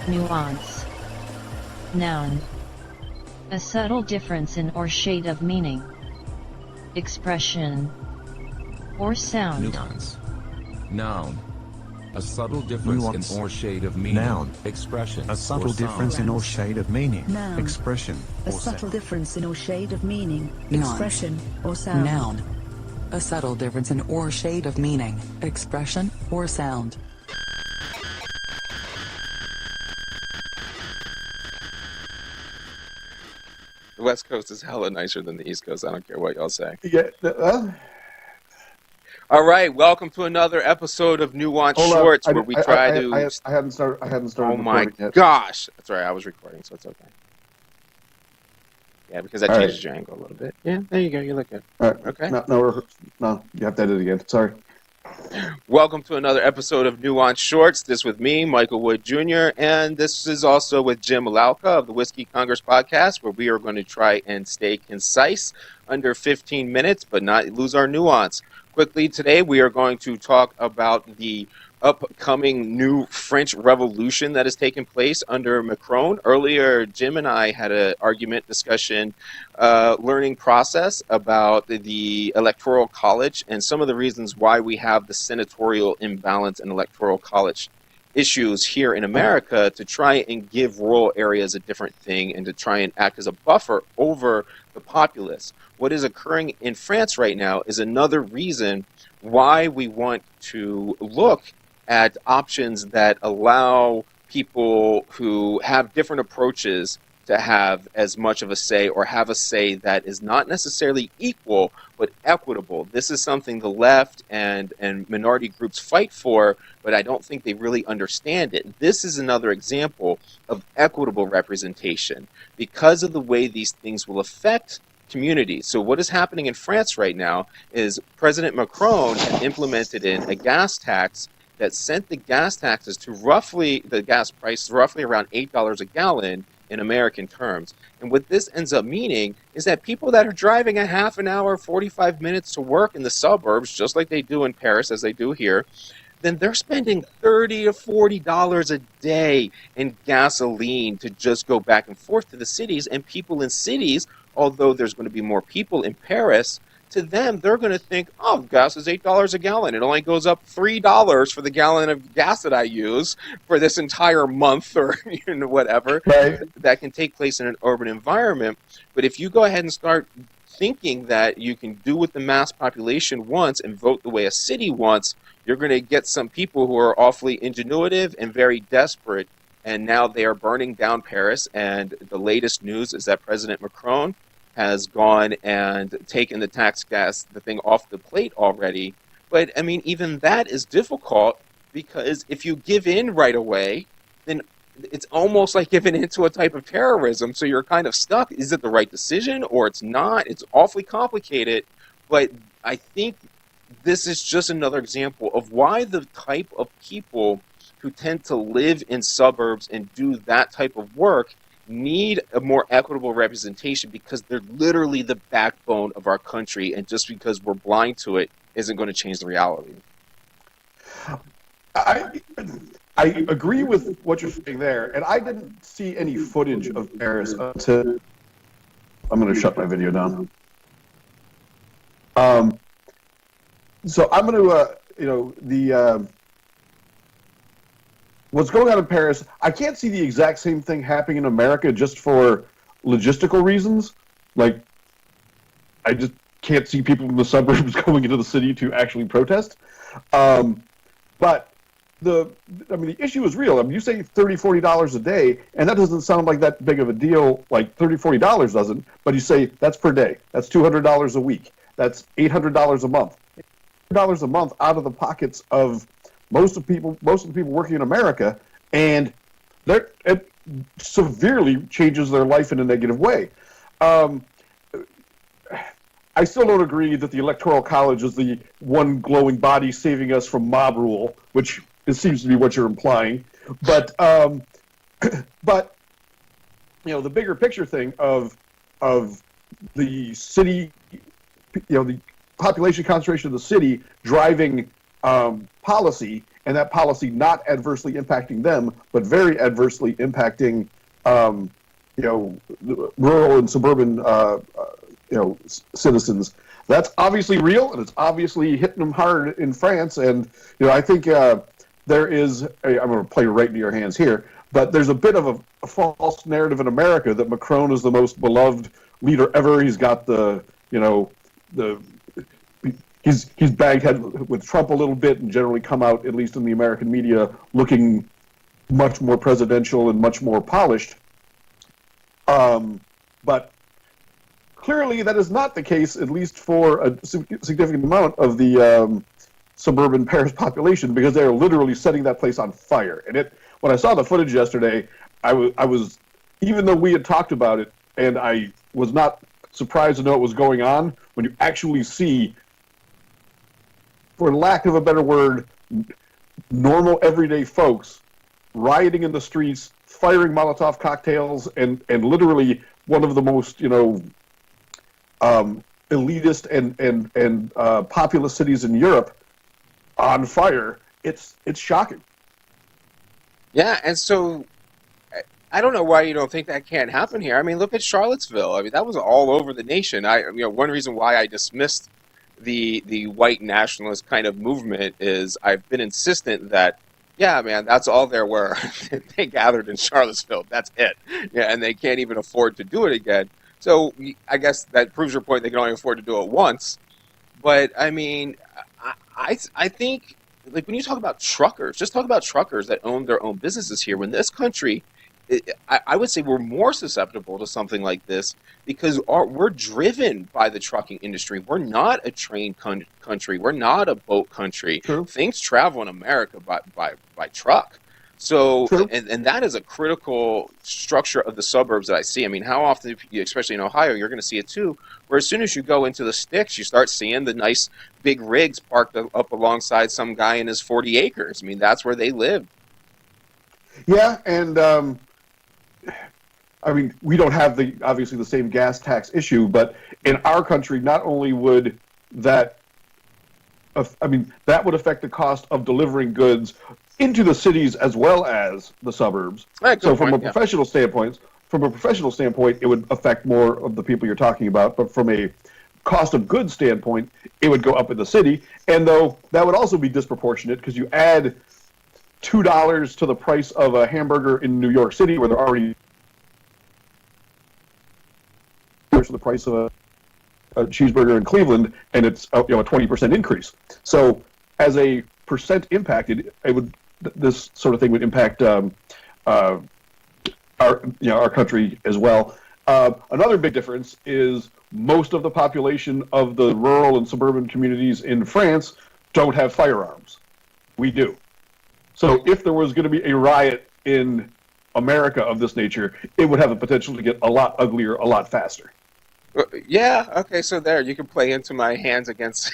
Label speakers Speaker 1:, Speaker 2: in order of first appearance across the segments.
Speaker 1: Nuance. Noun. A subtle difference in or shade of meaning. Expression. Or sound.
Speaker 2: Nuance. Noun. A subtle difference
Speaker 3: Nuance.
Speaker 2: in or shade of meaning.
Speaker 3: Noun.
Speaker 2: Expression.
Speaker 3: A subtle
Speaker 2: or
Speaker 3: difference
Speaker 2: sound.
Speaker 3: in or shade of meaning.
Speaker 4: Noun.
Speaker 3: Expression.
Speaker 4: A
Speaker 3: or
Speaker 4: subtle
Speaker 3: sound.
Speaker 4: difference in or shade of meaning,
Speaker 5: Nuance.
Speaker 4: expression, or sound.
Speaker 5: Noun. A subtle difference in or shade of meaning, expression, or sound.
Speaker 6: The West Coast is hella nicer than the East Coast. I don't care what y'all say.
Speaker 7: Yeah.
Speaker 6: All right, welcome to another episode of Nuance
Speaker 7: Hold
Speaker 6: Shorts,
Speaker 7: on.
Speaker 6: where we try to.
Speaker 7: I hadn't started.
Speaker 6: Oh my
Speaker 7: recording yet.
Speaker 6: gosh! That's right. I was recording, so it's okay. Yeah, because that
Speaker 7: All
Speaker 6: changes
Speaker 7: right.
Speaker 6: your angle a little bit. Yeah, there you go. You look good.
Speaker 7: All right.
Speaker 6: Okay.
Speaker 7: No, you have to edit it again. Sorry.
Speaker 6: Welcome to another episode of Nuance Shorts. This with me, Michael Wood Jr., and this is also with Jim Alalka of the Whiskey Congress podcast, where we are going to try and stay concise, under 15 minutes, but not lose our nuance. Quickly today, we are going to talk about the upcoming new French Revolution that has taken place under Macron. Earlier, Jim and I had an argument discussion, learning process about the Electoral College and some of the reasons why we have the senatorial imbalance in Electoral College issues here in America, to try and give rural areas a different thing and to try and act as a buffer over the populace. What is occurring in France right now is another reason why we want to look at options that allow people who have different approaches to have as much of a say, or have a say that is not necessarily equal but equitable. This is something the left and minority groups fight for, but I don't think they really understand it. This is another example of equitable representation because of the way these things will affect communities. So what is happening in France right now is President Macron has implemented in a gas tax that sent the gas taxes to the gas price roughly around $8 a gallon in American terms. And what this ends up meaning is that people that are driving a half an hour, 45 minutes to work in the suburbs, just like they do in Paris, as they do here, then they're spending $30 to $40 a day in gasoline to just go back and forth to the cities. And people in cities, although there's going to be more people in Paris, to them, they're going to think, oh, gas is $8 a gallon. It only goes up $3 for the gallon of gas that I use for this entire month, or whatever,
Speaker 7: Right.
Speaker 6: that can take place in an urban environment. But if you go ahead and start thinking that you can do what the mass population wants and vote the way a city wants, you're going to get some people who are awfully ingenuitive and very desperate. And now they are burning down Paris. And the latest news is that President Macron has gone and taken the the thing off the plate already. But I mean, even that is difficult, because if you give in right away, then it's almost like giving into a type of terrorism. So you're kind of stuck. Is it the right decision or it's not? It's awfully complicated. But I think this is just another example of why the type of people who tend to live in suburbs and do that type of work need a more equitable representation, because they're literally the backbone of our country, and just because we're blind to it isn't going to change the reality.
Speaker 7: I agree with what you're saying there, and I didn't see any footage of Paris until. I'm going to shut my video down. So I'm going to, what's going on in Paris, I can't see the exact same thing happening in America just for logistical reasons. Like, I just can't see people from the suburbs going into the city to actually protest. But the issue is real. I mean, you say $30, $40 a day, and that doesn't sound like that big of a deal, like $30, $40 doesn't, but you say that's per day. That's $200 a week. That's $800 a month. $800 a month out of the pockets of most of the people working in America, and it severely changes their life in a negative way. I still don't agree that the Electoral College is the one glowing body saving us from mob rule, which it seems to be what you're implying. But but the bigger picture thing of the city, the population concentration of the city driving policy and that policy not adversely impacting them, but very adversely impacting, rural and suburban, citizens. That's obviously real, and it's obviously hitting them hard in France. And I think there is. I'm going to play right into your hands here, but there's a bit of a false narrative in America that Macron is the most beloved leader ever. He's got he's bagged head with Trump a little bit, and generally come out, at least in the American media, looking much more presidential and much more polished. But clearly that is not the case, at least for a significant amount of the suburban Paris population, because they are literally setting that place on fire. And when I saw the footage yesterday, I was, even though we had talked about it, and I was not surprised to know what was going on, when you actually see, for lack of a better word, normal everyday folks rioting in the streets, firing Molotov cocktails, and literally one of the most elitist and populous cities in Europe on fire. It's shocking.
Speaker 6: Yeah, and so I don't know why you don't think that can't happen here. I mean, look at Charlottesville. I mean, that was all over the nation. One reason why I dismissed the white nationalist kind of movement is I've been insistent that, yeah, man, that's all there were. They gathered in Charlottesville. That's it. Yeah, and they can't even afford to do it again. So I guess that proves your point. They can only afford to do it once. But I mean, I think, like, when you talk about truckers, just talk about truckers that own their own businesses here. When this country, I would say we're more susceptible to something like this because we're driven by the trucking industry. We're not a train country. We're not a boat country.
Speaker 7: True.
Speaker 6: Things travel in America by truck. So, and that is a critical structure of the suburbs that I see. I mean, how often, especially in Ohio, you're going to see it too, where as soon as you go into the sticks, you start seeing the nice big rigs parked up alongside some guy in his 40 acres. I mean, that's where they live.
Speaker 7: Yeah, and I mean, we don't have obviously the same gas tax issue, but in our country, not only would that, that would affect the cost of delivering goods into the cities as well as the suburbs.
Speaker 6: Right,
Speaker 7: so from a professional standpoint, it would affect more of the people you're talking about. But from a cost of goods standpoint, it would go up in the city. And though that would also be disproportionate because you add $2 to the price of a hamburger in New York City, where they're already to the price of a cheeseburger in Cleveland, and it's a 20% increase. So as a percent impacted, this sort of thing would impact our country as well. Another big difference is most of the population of the rural and suburban communities in France don't have firearms. We do. So if there was going to be a riot in America of this nature, it would have the potential to get a lot uglier a lot faster.
Speaker 6: Yeah, okay, so there, you can play into my hands against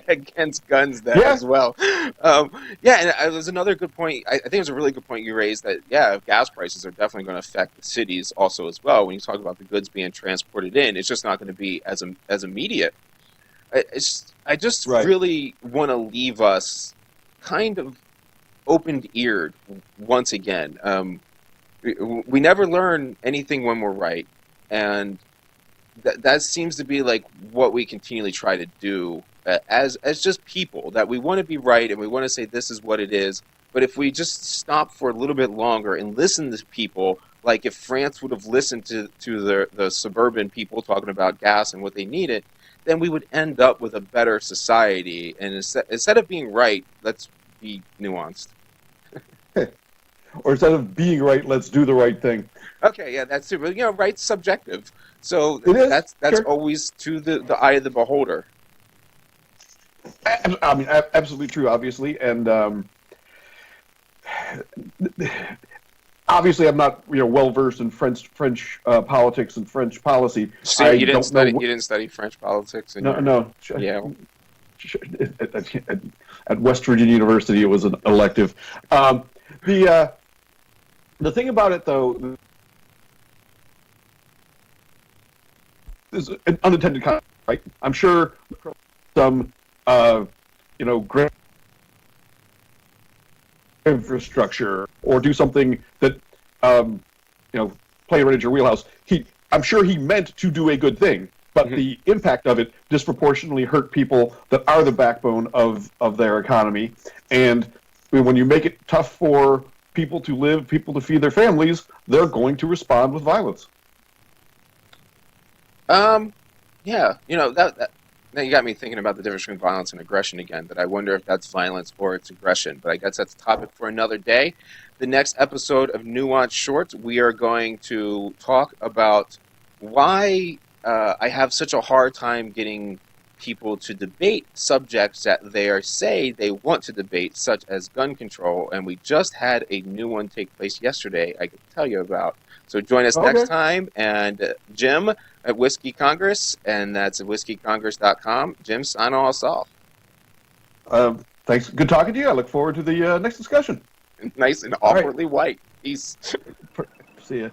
Speaker 6: against guns there as well. And there's another good point. I think it's a really good point you raised that, gas prices are definitely going to affect the cities also as well. When you talk about the goods being transported in, it's just not going to be as immediate. I just really want to leave us kind of open-eared once again. We never learn anything when we're right, and that seems to be like what we continually try to do as just people, that we want to be right and we want to say this is what it is. But if we just stop for a little bit longer and listen to people, like if France would have listened to the suburban people talking about gas and what they needed, then we would end up with a better society. And instead of being right, let's be nuanced.
Speaker 7: Or instead of being right, let's do the right thing.
Speaker 6: Okay, yeah, that's it. But, right's subjective. So that's always to the eye of the beholder.
Speaker 7: I mean, absolutely true, obviously. And obviously I'm not well-versed in French politics and French policy.
Speaker 6: So you didn't study French politics?
Speaker 7: No.
Speaker 6: Yeah.
Speaker 7: At West Virginia University, it was an elective. The thing about it, though, is an unintended consequence, right? I'm sure some, great infrastructure or do something that, play right into your wheelhouse. I'm sure he meant to do a good thing, but the impact of it disproportionately hurt people that are the backbone of their economy. And when you make it tough for people to live, people to feed their families, they're going to respond with violence.
Speaker 6: Yeah, that now you got me thinking about the difference between violence and aggression again, that I wonder if that's violence or it's aggression. But I guess that's a topic for another day. The next episode of Nuance Shorts, we are going to talk about why I have such a hard time getting people to debate subjects that say they want to debate, such as gun control. And we just had a new one take place yesterday I could tell you about. So join us next time. And Jim at Whiskey Congress, and that's at whiskeycongress.com. Jim, sign us off.
Speaker 7: Thanks. Good talking to you. I look forward to the next discussion.
Speaker 6: Nice and awkwardly white. Peace.
Speaker 7: See ya.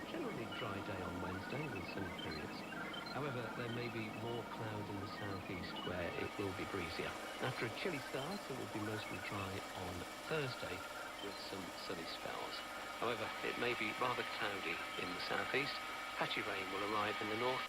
Speaker 3: Generally dry day on Wednesday with sunny periods. However, there may be more cloud in the southeast where it will be breezier. After a chilly start, it will be mostly dry on Thursday with some sunny spells. However, it may be rather cloudy in the southeast. Patchy rain will arrive in the north.